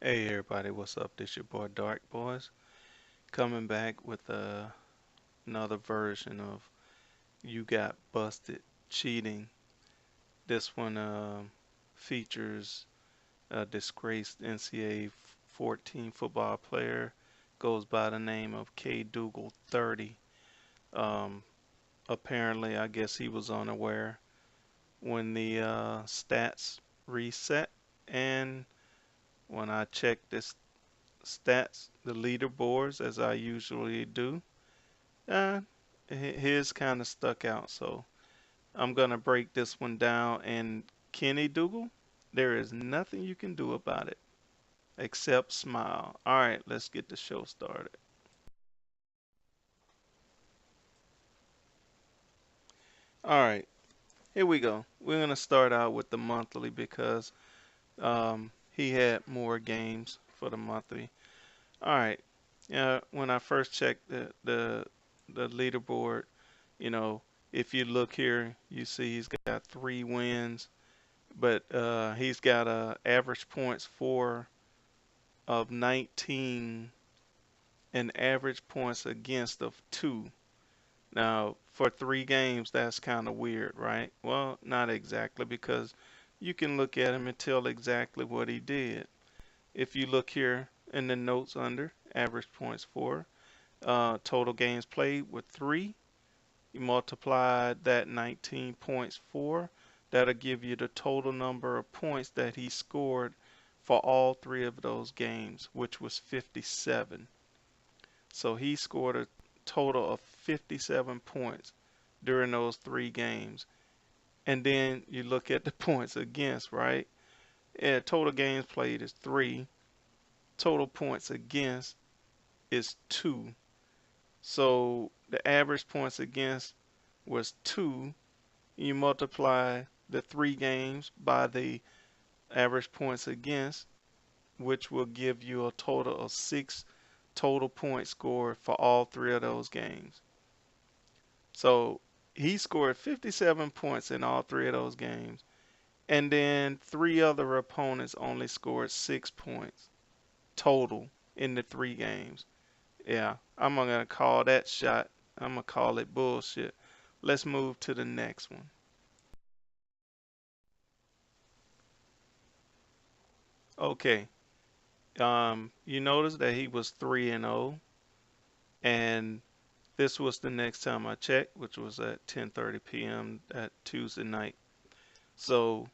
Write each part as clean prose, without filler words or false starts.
Hey everybody, what's up? This your boy Dark Boys coming back with another version of You Got Busted Cheating. This one features a disgraced NCAA 14 football player, goes by the name of Kdugal30. Um, Apparently, I guess he was unaware when the stats reset, and when I checked this stats, the leaderboards, as I usually do, uh, his kind of stuck out. So I'm going to break this one down. And Kenny Dougal, there is nothing you can do about it except smile. All right, let's get the show started. All right, here we go. We're going to start out with the monthly because he had more games for the monthly. All right. Yeah, when I first checked the leaderboard, you know, if you look here, you see he's got 3 wins, but he's got a average points for of 19 and average points against of 2. Now, for 3 games, that's kind of weird, right? Well, not exactly, because you can look at him and tell exactly what he did. If you look here in the notes under average points for, total games played with 3, you multiply that 19 points for, that'll give you the total number of points that he scored for all 3 of those games, which was 57. So he scored a total of 57 points during those 3 games. And then you look at the points against, right? Yeah, total games played is 3. Total points against is 2. So the average points against was 2. You multiply the 3 games by the average points against, which will give you a total of 6 total points scored for all 3 of those games. So he scored 57 points in all 3 of those games. And then 3 other opponents only scored 6 points total in the 3 games. Yeah, I'm going to call that shot. I'm going to call it bullshit. Let's move to the next one. Okay. You notice that he was 3-0, and this was the next time I checked, which was at 10:30 p.m. at Tuesday night. So,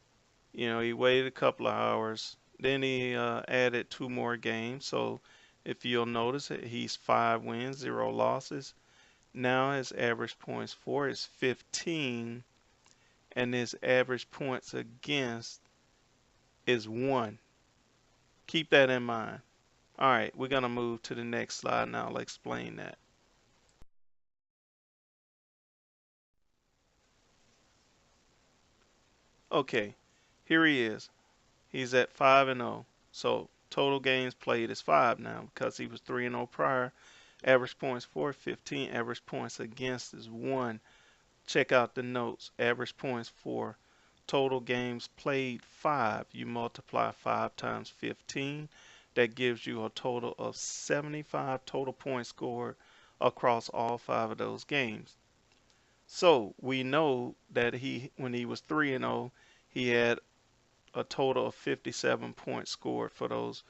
he waited a couple of hours. Then he added 2 more games. So, if you'll notice it, he's 5 wins, 0 losses. Now his average points for is 15, and his average points against is 1. Keep that in mind. All right, we're going to move to the next slide now. I'll explain that. Okay, here he is. He's at 5-0. So total games played is 5 now because he was 3-0 prior. Average points for 15. Average points against is 1. Check out the notes. Average points for total games played 5. You multiply 5 times 15. That gives you a total of 75 total points scored across all 5 of those games. So we know that when he was 3-0, he had a total of 57 points scored for those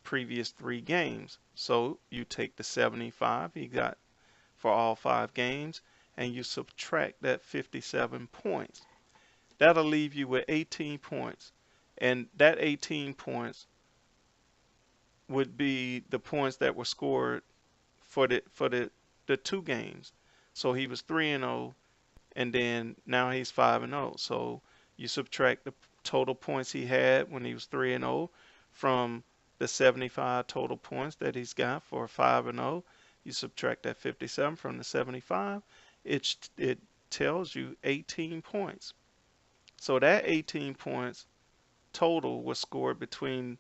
previous 3 games. So you take the 75 he got for all 5 games and you subtract that 57 points. That'll leave you with 18 points. And that 18 points would be the points that were scored for the 2 games. So he was 3-0, and then now he's 5-0. So you subtract the total points he had when he was 3-0 from the 75 total points that he's got for 5-0. You subtract that 57 from the 75. It tells you 18 points. So that 18 points total was scored between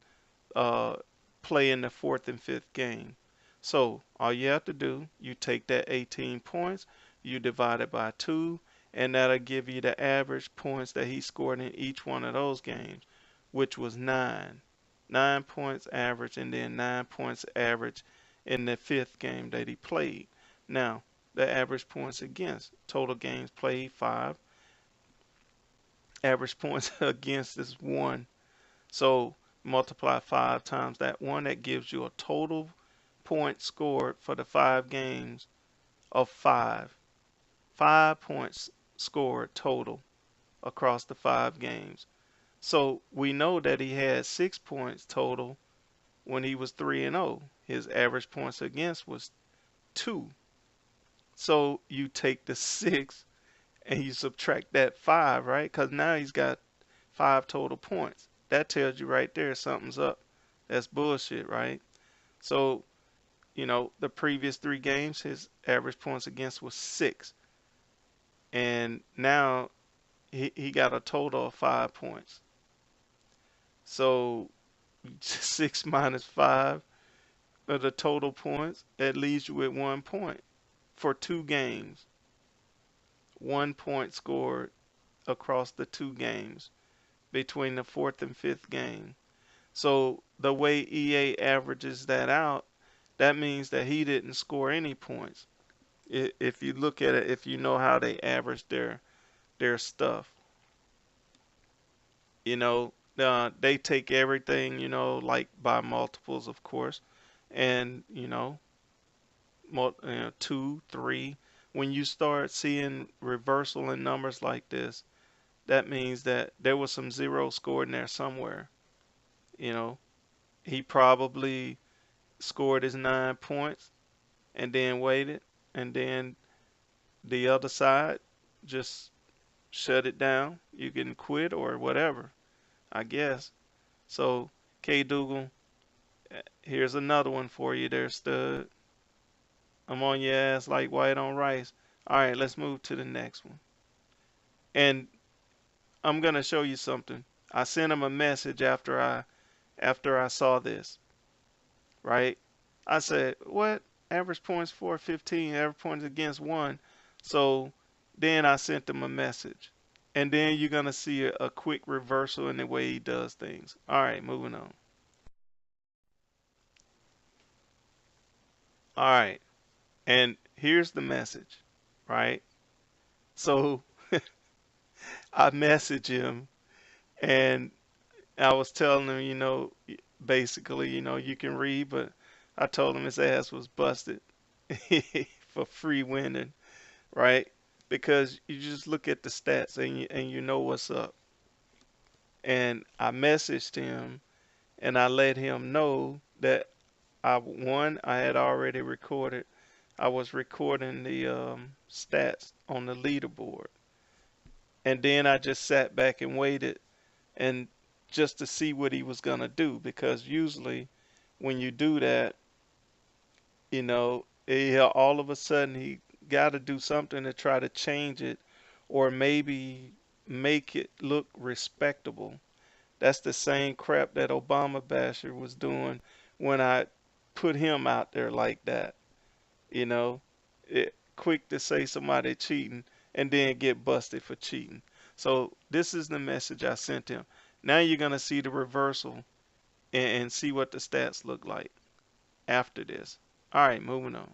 uh, playing the 4th and 5th game. So all you have to do, you take that 18 points, you divide it by 2, and that'll give you the average points that he scored in each one of those games, which was 9. 9 points average, and then 9 points average in the fifth game that he played. Now, the average points against, total games played 5, average points against is 1. So multiply 5 times that 1, that gives you a total points scored for the 5 games of 5. 5 points scored total across the 5 games. So we know that he had 6 points total when he was 3-0. His average points against was 2. So you take the 6 and you subtract that 5, right? Because now he's got 5 total points. That tells you right there something's up. That's bullshit, right? So, the previous 3 games, his average points against was 6. And now he got a total of 5 points. So 6 minus 5 of the total points, that leaves you with 1 point for 2 games. 1 point scored across the 2 games between the fourth and fifth game. So the way EA averages that out, that means that he didn't score any points. If you look at it, if you know how they average their stuff, they take everything, like by multiples, of course, and 2, 3. When you start seeing reversal in numbers like this, that means that there was some zero scored in there somewhere. He probably scored his 9 points and then waited, and then the other side just shut it down. You can quit or whatever, I guess. So, Kdugal, here's another one for you there, stud. I'm on your ass like white on rice. All right, let's move to the next one. And I'm gonna show you something. I sent him a message after I saw this, right? I said, what? Average points for 15, average points against 1. So then I sent him a message. And then you're going to see a quick reversal in the way he does things. All right, moving on. All right. And here's the message, right? So I messaged him and I was telling him, basically, you can read, but I told him his ass was busted for free winning, right? Because you just look at the stats and you know what's up. And I messaged him and I let him know that I had already recorded. I was recording the stats on the leaderboard, and then I just sat back and waited, and just to see what he was gonna do, because usually when you do that, all of a sudden he got to do something to try to change it, or maybe make it look respectable. That's the same crap that Obama Basher was doing when I put him out there like that. You know, quick to say somebody cheating and then get busted for cheating. So this is the message I sent him. Now you're gonna see the reversal and see what the stats look like after this. All right, moving on.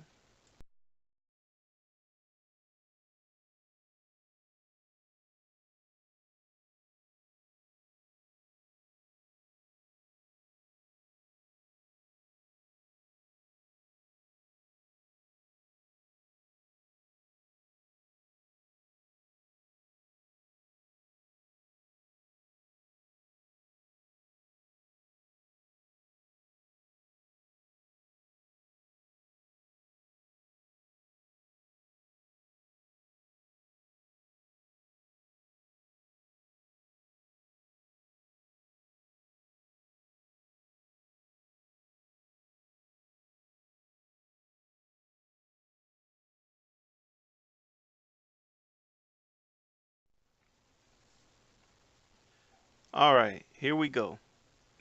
All right, here we go.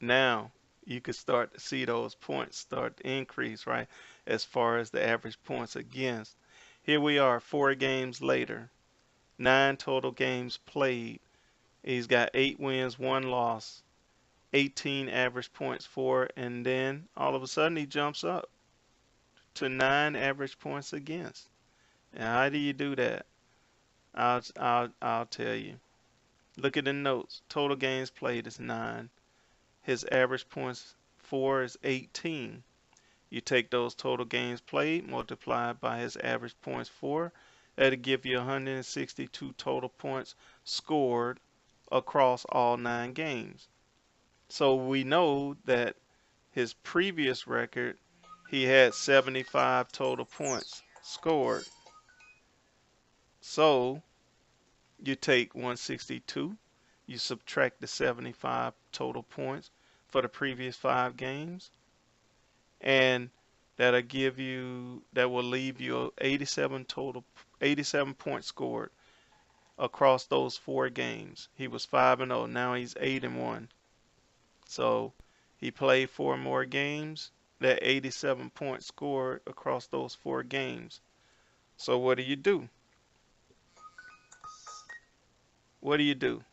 Now you can start to see those points start to increase, right? As far as the average points against. Here we are 4 games later, 9 total games played. He's got 8 wins, 1 loss. 18 average points for, and then all of a sudden he jumps up to 9 average points against. And how do you do that? I'll tell you. Look at the notes. Total games played is 9. His average points for is 18. You take those total games played, multiply by his average points for, that'll give you 162 total points scored across all 9 games. So we know that his previous record, he had 75 total points scored. So you take 162, you subtract the 75 total points for the previous 5 games, and that will leave you 87 points scored across those 4 games. He was 5-0, now he's 8-1. So he played 4 more games, that 87 points scored across those 4 games. So what do? What do?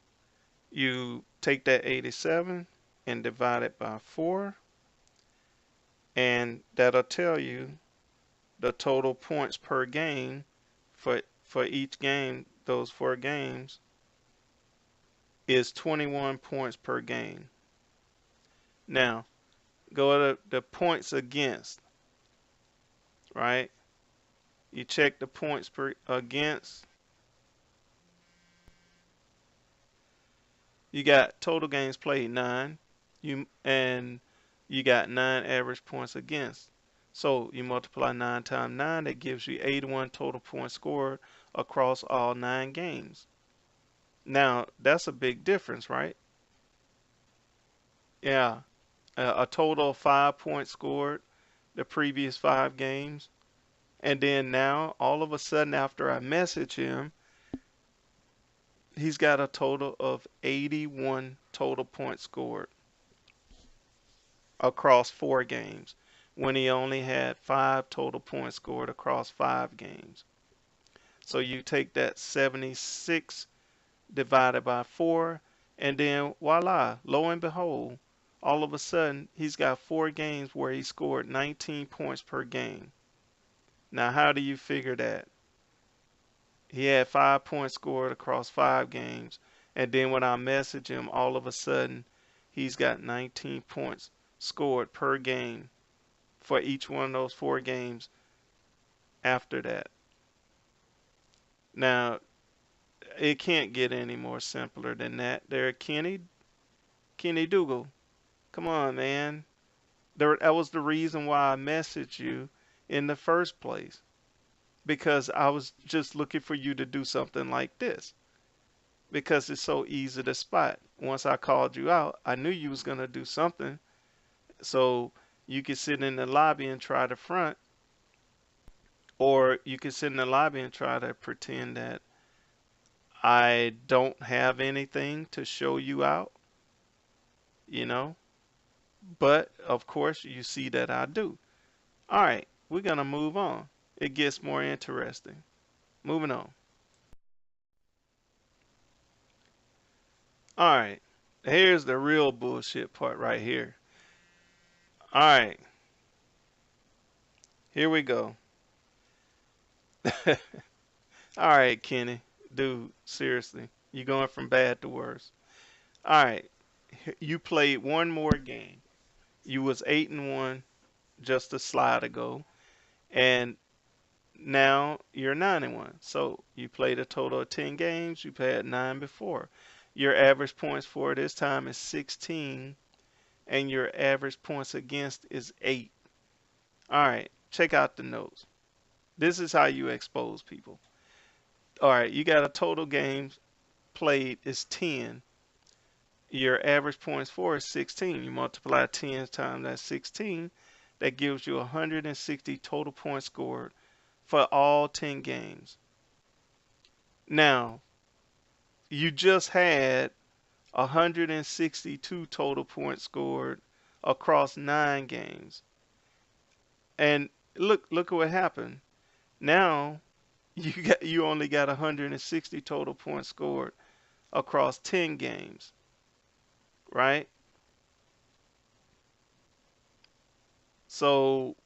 You take that 87 and divide it by 4, and that'll tell you the total points per game for each game, those 4 games, is 21 points per game. Now, go to the points against, right? You check the points per against. You got total games played 9, and you got 9 average points against. So you multiply 9 times 9, that gives you 81 total points scored across all 9 games. Now, that's a big difference, right? Yeah, a total of 5 points scored the previous 5 games. And then now, all of a sudden, after I message him, he's got a total of 81 total points scored across 4 games, when he only had 5 total points scored across 5 games. So you take that 76 divided by 4, and then voila, lo and behold, all of a sudden he's got 4 games where he scored 19 points per game. Now how do you figure that? He had 5 points scored across 5 games, and then when I message him, all of a sudden he's got 19 points scored per game for each one of those 4 games after that. Now, it can't get any more simpler than that. There, Kenny Dougal. Come on, man. That was the reason why I messaged you in the first place. Because I was just looking for you to do something like this. Because it's so easy to spot. Once I called you out, I knew you was going to do something. So you could sit in the lobby and try to front. Or you could sit in the lobby and try to pretend that I don't have anything to show you out, you know. But, of course, you see that I do. All right, we're going to move on. It gets more interesting. Moving on. All right, here's the real bullshit part right here. All right, here we go. All right, Kenny. Dude, seriously. You're going from bad to worse. All right, you played one more game. You was 8-1 just a slide ago, and now you're 9-1. So you played a total of 10 games. You've had 9 before. Your average points for this time is 16, and your average points against is 8. All right, check out the notes. This is how you expose people. All right, you got a total games played is 10. Your average points for is 16. You multiply 10 times that 16, that gives you 160 total points scored for all 10 games. Now, you just had 162 total points scored across 9 games. And look at what happened. Now, you only got 160 total points scored across 10 games, right? So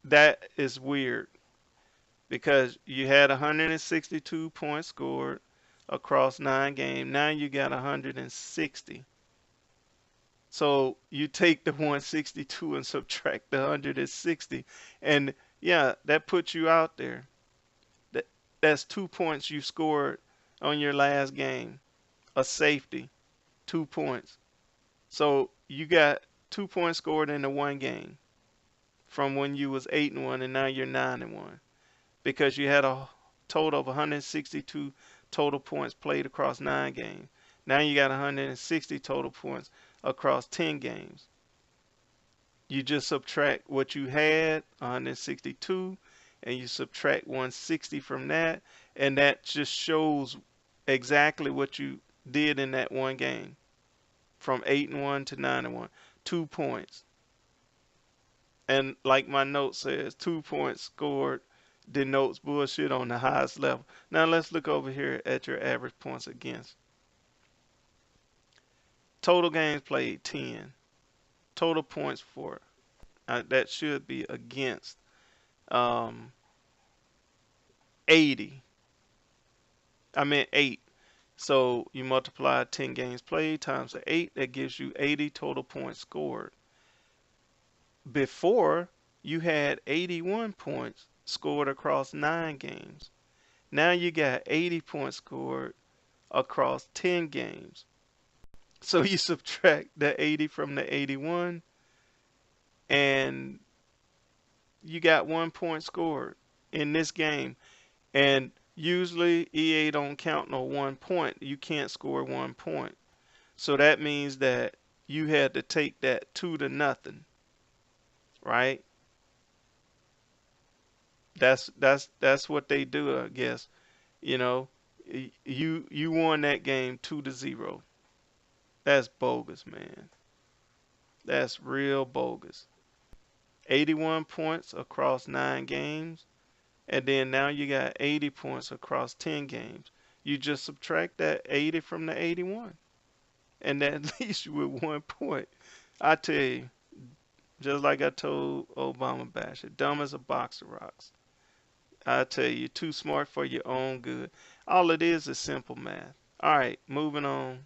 that is weird because you had 162 points scored across 9 games. Now you got 160. So you take the 162 and subtract the 160, and yeah, that puts you out there. That that's 2 points you scored on your last game, a safety, 2 points. So you got 2 points scored in the one game from when you was 8-1 and now you're 9-1 because you had a total of 162 total points played across 9 games. Now you got 160 total points across 10 games. You just subtract what you had, 162, and you subtract 160 from that, and that just shows exactly what you did in that one game from 8-1 to 9-1. 2 points. And like my note says, 2 points scored denotes bullshit on the highest level. Now let's look over here at your average points against. Total games played 10. Total points for that should be against 80. I meant 8. So you multiply 10 games played times the 8, that gives you 80 total points scored. Before, you had 81 points scored across 9 games. Now you got 80 points scored across 10 games. So you subtract the 80 from the 81, and you got 1 point scored in this game. And usually EA don't count no 1 point. You can't score 1 point. So that means that you had to take that 2-0, right? That's what they do, I guess. You know, you won that game 2-0. That's bogus, man. That's real bogus. 81 points across 9 games, and then now you got 80 points across 10 games. You just subtract that 80 from the 81, and that leaves you with 1 point. I tell you, just like I told Obama Basher, dumb as a box of rocks. I tell you, you're too smart for your own good. All it is simple math. All right, moving on.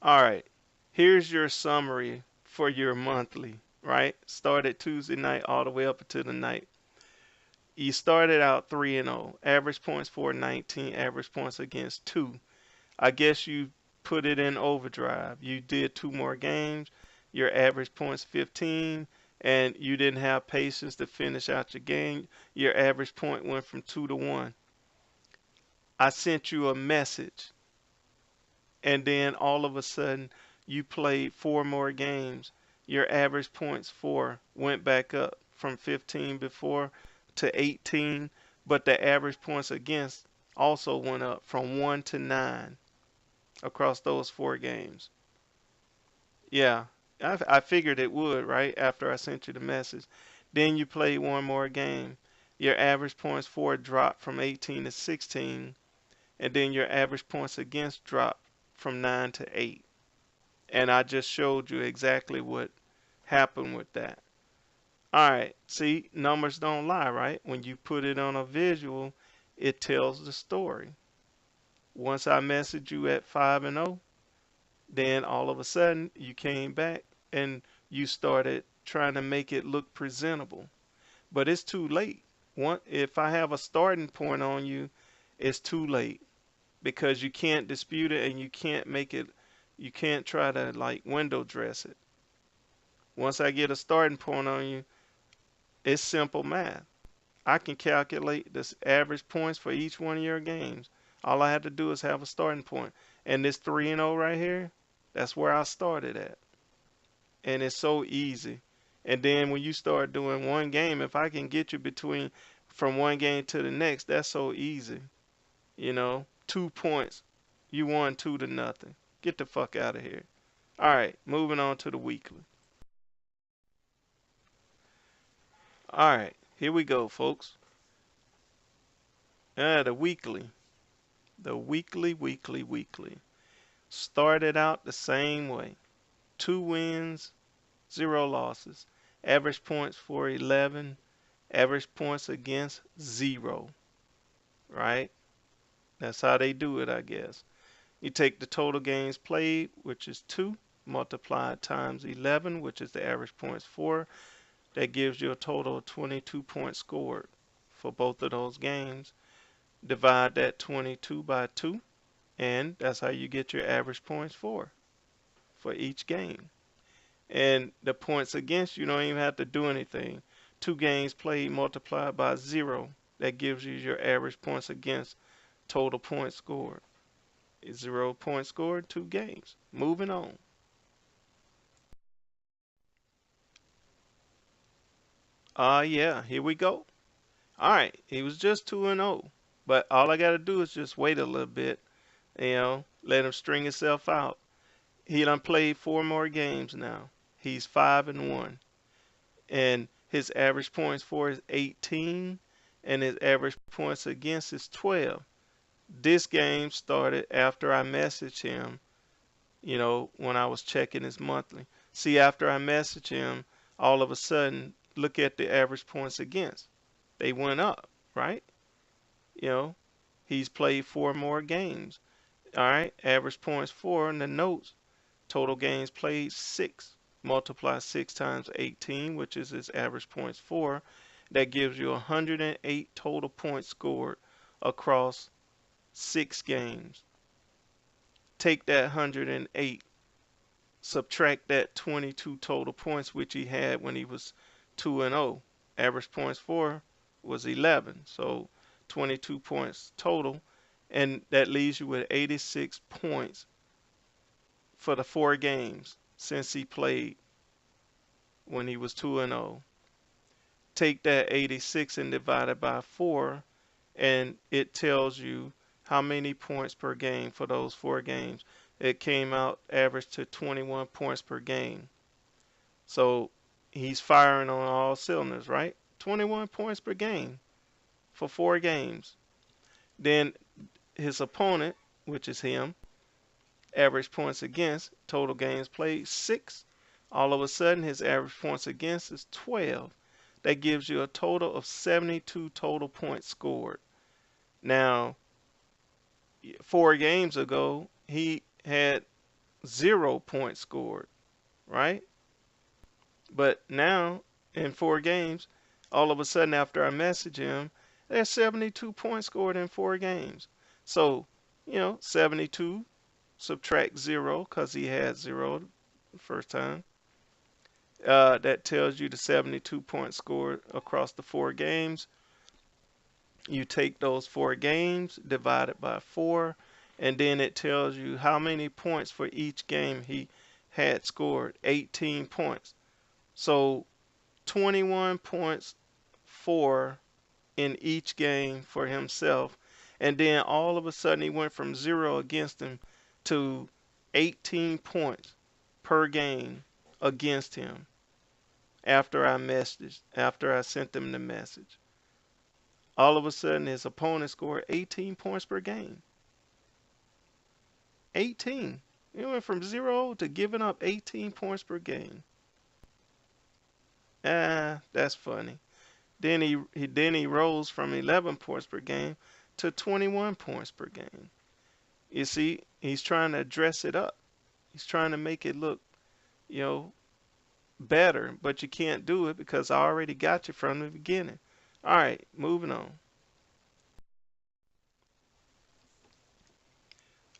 All right, here's your summary for your monthly, right? Started Tuesday night all the way up until the night. You started out 3-0, average points for 19, average points against 2. I guess you put it in overdrive. You did 2 more games, your average points 15, and you didn't have patience to finish out your game. Your average point went from 2 to 1. I sent you a message, and then all of a sudden you played 4 more games. Your average points for went back up from 15 before to 18, but the average points against also went up from 1 to 9 across those 4 games. Yeah, I figured it would, right? After I sent you the message. Then you played 1 more game. Your average points for dropped from 18 to 16, and then your average points against dropped from 9 to 8. And I just showed you exactly what happened with that. All right, see, numbers don't lie, right? When you put it on a visual, it tells the story. Once I messaged you at 5-0, then all of a sudden you came back and you started trying to make it look presentable. But it's too late. If I have a starting point on you, it's too late because you can't dispute it and you can't make it, you can't try to like window dress it. Once I get a starting point on you, it's simple math. I can calculate the average points for each one of your games. All I have to do is have a starting point. And this 3-0 right here, that's where I started at. And it's so easy. And then when you start doing one game, if I can get you between from one game to the next, that's so easy. 2 points. You won 2-0. Get the fuck out of here. All right, moving on to the weekly. All right, here we go, folks. The weekly. The weekly. started out the same way. 2 wins, 0 losses. Average points for 11, average points against 0, right? That's how they do it, I guess. You take the total games played, which is 2, multiplied times 11, which is the average points for. That gives you a total of 22 points scored for both of those games. Divide that 22 by 2, and that's how you get your average points for each game. And the points against, you don't even have to do anything. 2 games played multiplied by 0. That gives you your average points against, total points scored. 0 points scored, 2 games. Moving on. Yeah, here we go. All right, he was just 2-0. But all I got to do is just wait a little bit, let him string himself out. He done played 4 more games now. He's 5-1. And his average points for is 18, and his average points against is 12. This game started after I messaged him, when I was checking his monthly. See, after I messaged him, all of a sudden, look at the average points against. They went up, right? He's played 4 more games. All right, average points for in the notes. Total games played 6. Multiply 6 times 18, which is his average points for. That gives you 108 total points scored across 6 games. Take that 108, subtract that 22 total points which he had when he was 2-0. Average points for was 11, so 22 points total, and that leaves you with 86 points for the 4 games since he played when he was 2-0. Take that 86 and divide it by 4, and it tells you how many points per game for those 4 games. It came out average to 21 points per game. So he's firing on all cylinders, right? 21 points per game for 4 games. Then his opponent, which is him, average points against, total games played 6. All of a sudden his average points against is 12. That gives you a total of 72 total points scored. Now, 4 games ago, he had 0 points scored, right? But now, in 4 games, all of a sudden after I message him, there's 72 points scored in 4 games. So, 72, subtract 0, because he had 0 the first time. That tells you the 72 points scored across the 4 games. You take those 4 games, divide it by 4, and then it tells you how many points for each game he had scored. 18 points. So 21 points for in each game for himself. And then all of a sudden he went from 0 against him to 18 points per game against him after I sent them the message. All of a sudden his opponent scored 18 points per game. 18. He went from 0 to giving up 18 points per game. That's funny. Then he rose from 11 points per game to 21 points per game. You see, he's trying to dress it up. He's trying to make it look, better, but you can't do it because I already got you from the beginning. All right, moving on.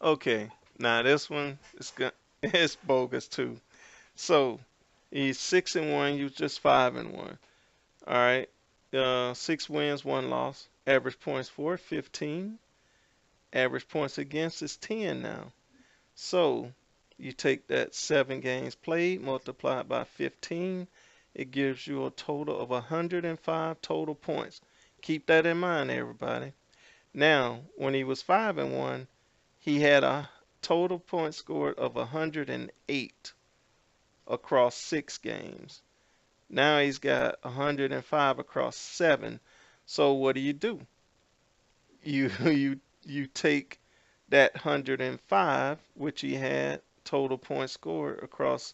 Okay, now this one is it's bogus too. So he's 6-1. You just 5-1. All right, 6 wins, 1 loss. Average points for 15. Average points against is 10 now. So you take that 7 games played, multiply it by 15. It gives you a total of 105 total points. Keep that in mind, everybody. Now, when he was 5-1, he had a total point scored of 108 across 6 games. Now he's got 105 across 7. So what do? You take that 105, which he had total points scored across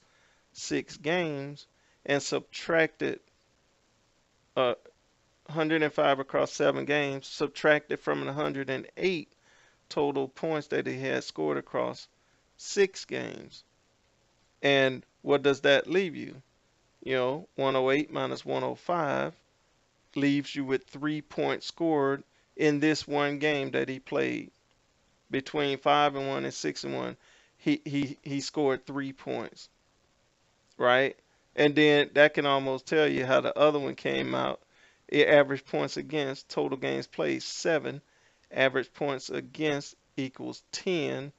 6 games, and subtracted 105 across 7 games, subtracted from the 108 total points that he had scored across 6 games. And what does that leave you? 108 minus 105 leaves you with 3 points scored in this one game that he played. Between 5-1 and 6-1, he scored 3 points, right? And then that can almost tell you how the other one came out. It average points against, total games played 7, average points against equals 10.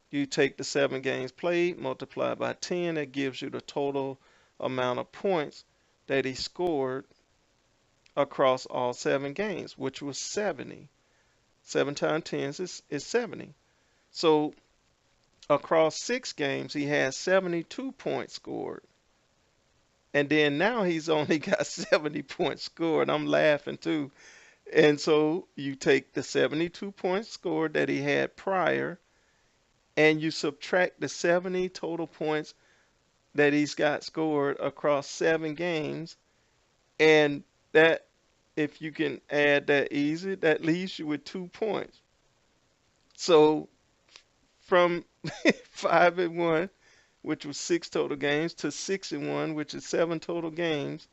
You take the 7 games played, multiply by 10, that gives you the total amount of points that he scored across all 7 games, which was 70. 7 times 10 is 70. So across 6 games, he has 72 points scored. And then now he's only got 70 points scored. I'm laughing too. And so you take the 72 points scored that he had prior, and you subtract the 70 total points that he's got scored across 7 games. And that, if you can add that easy, that leaves you with 2 points. So from 5-1, which was 6 total games, to 6-1, which is 7 total games,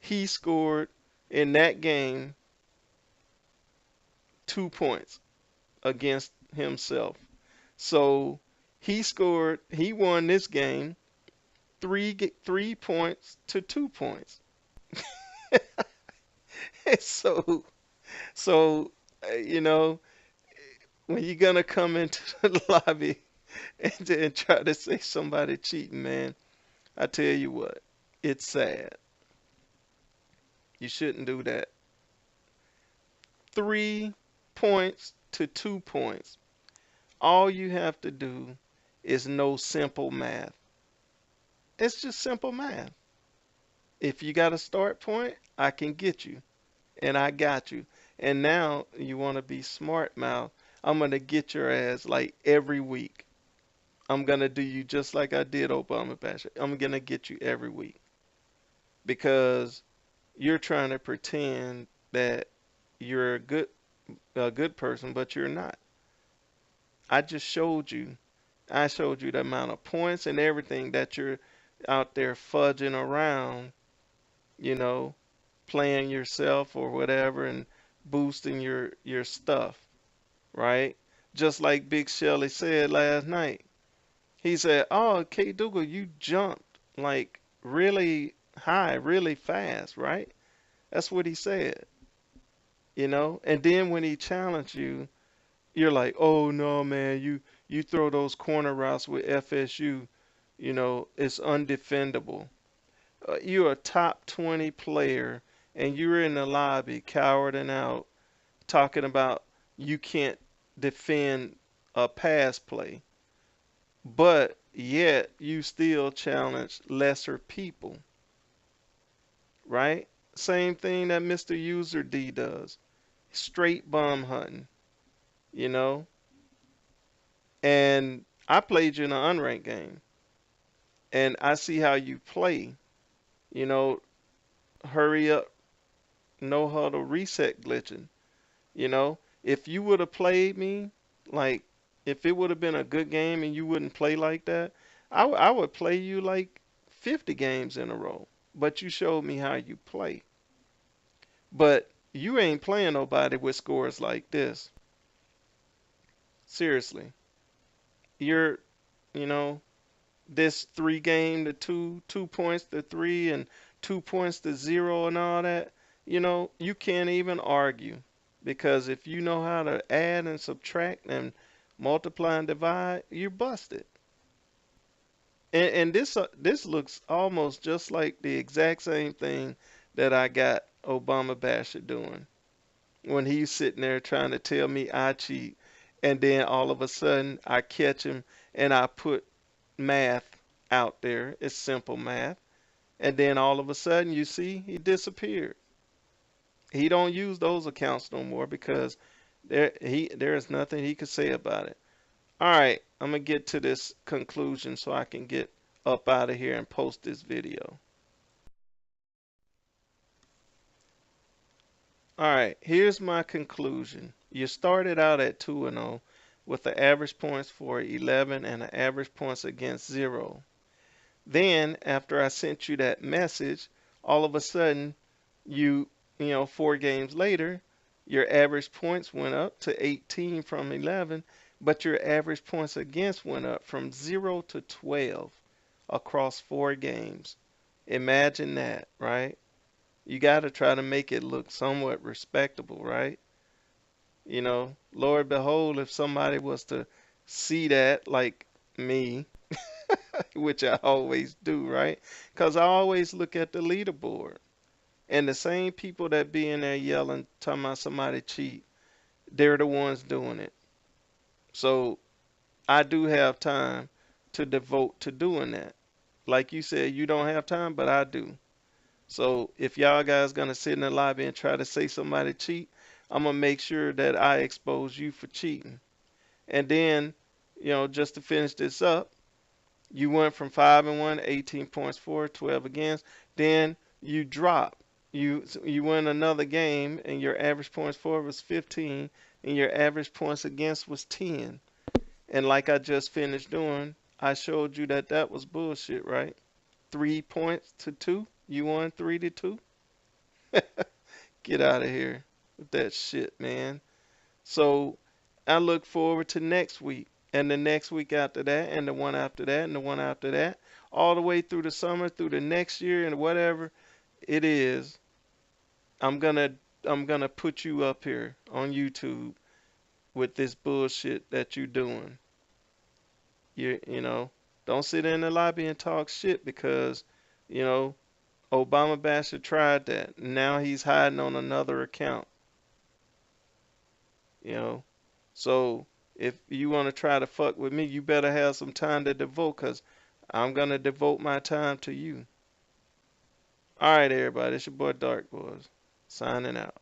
he scored in that game 2 points against himself. So he won this game 3 points to 2 points. so, when you're gonna come into the lobby and try to say somebody cheating, man, I tell you what, it's sad. You shouldn't do that. 3 points to 2 points. All you have to do is know simple math. It's just simple math. If you got a start point, I can get you. And I got you. And now you want to be smart mouth. I'm going to get your ass like every week. I'm going to do you just like I did Obama Basher. I'm going to get you every week. Because you're trying to pretend that you're a good person, but you're not. I just showed you. I showed you the amount of points and everything that you're out there fudging around, playing yourself or whatever and boosting your stuff, right? Just like Big Shelly said last night. He said, "Oh, Kdugal, you jumped like really high, really fast, right?" That's what he said, And then when he challenged you, you're like, "Oh no, man, you throw those corner routes with FSU, it's undefendable." You're a top 20 player, and you're in the lobby cowarding out, talking about you can't defend a pass play, but yet you still challenge lesser people, right? Same thing that Mr. User D does. Straight bum hunting, you know? And I played you in an unranked game, and I see how you play, you know, hurry up, no huddle, reset glitching. If you would have played me, like, if it would have been a good game and you wouldn't play like that, I would play you like 50 games in a row. But you showed me how you play. But you ain't playing nobody with scores like this. Seriously. You're, you know, this 3 game to 2 points to 3, and 2 points to 0 and all that, you can't even argue. Because if you know how to add and subtract and multiply and divide, you're busted. And this looks almost just like the exact same thing that I got Obama Basher doing when he's sitting there trying to tell me I cheat, and then all of a sudden I catch him and I put math out there. It's simple math, and then all of a sudden you see he disappeared. He don't use those accounts no more because There is nothing he could say about it. All right, I'm gonna get to this conclusion so I can get up out of here and post this video. All right, here's my conclusion. You started out at 2-0 with the average points for 11 and the average points against 0. Then, after I sent you that message, all of a sudden, you know, 4 games later, your average points went up to 18 from 11, but your average points against went up from 0 to 12 across 4 games. Imagine that, right? You got to try to make it look somewhat respectable, right? You know, Lord behold, if somebody was to see that, like me, which I always do, right? Because I always look at the leaderboard. And the same people that be in there yelling, talking about somebody cheat, they're the ones doing it. So I do have time to devote to doing that. Like you said, you don't have time, but I do. So if y'all guys gonna sit in the lobby and try to say somebody cheat, I'm gonna make sure that I expose you for cheating. And then, you know, just to finish this up, you went from 5-1, 18 points for, 12 against. Then you drop. You win another game, and your average points for was 15, and your average points against was 10. And like I just finished doing, I showed you that that was bullshit, right? 3 points to 2. You won 3-2. Get out of here with that shit, man. So I look forward to next week and the next week after that and the one after that and the one after that, all the way through the summer, through the next year and whatever it is. I'm gonna I'm gonna put you up here on YouTube with this bullshit that you're doing. You know, don't sit in the lobby and talk shit because, you know, Obama Basher tried that. Now he's hiding on another account, you know. So if you want to try to fuck with me, you better have some time to devote, cause I'm gonna devote my time to you. All right, everybody. It's your boy Dark Boys signing out.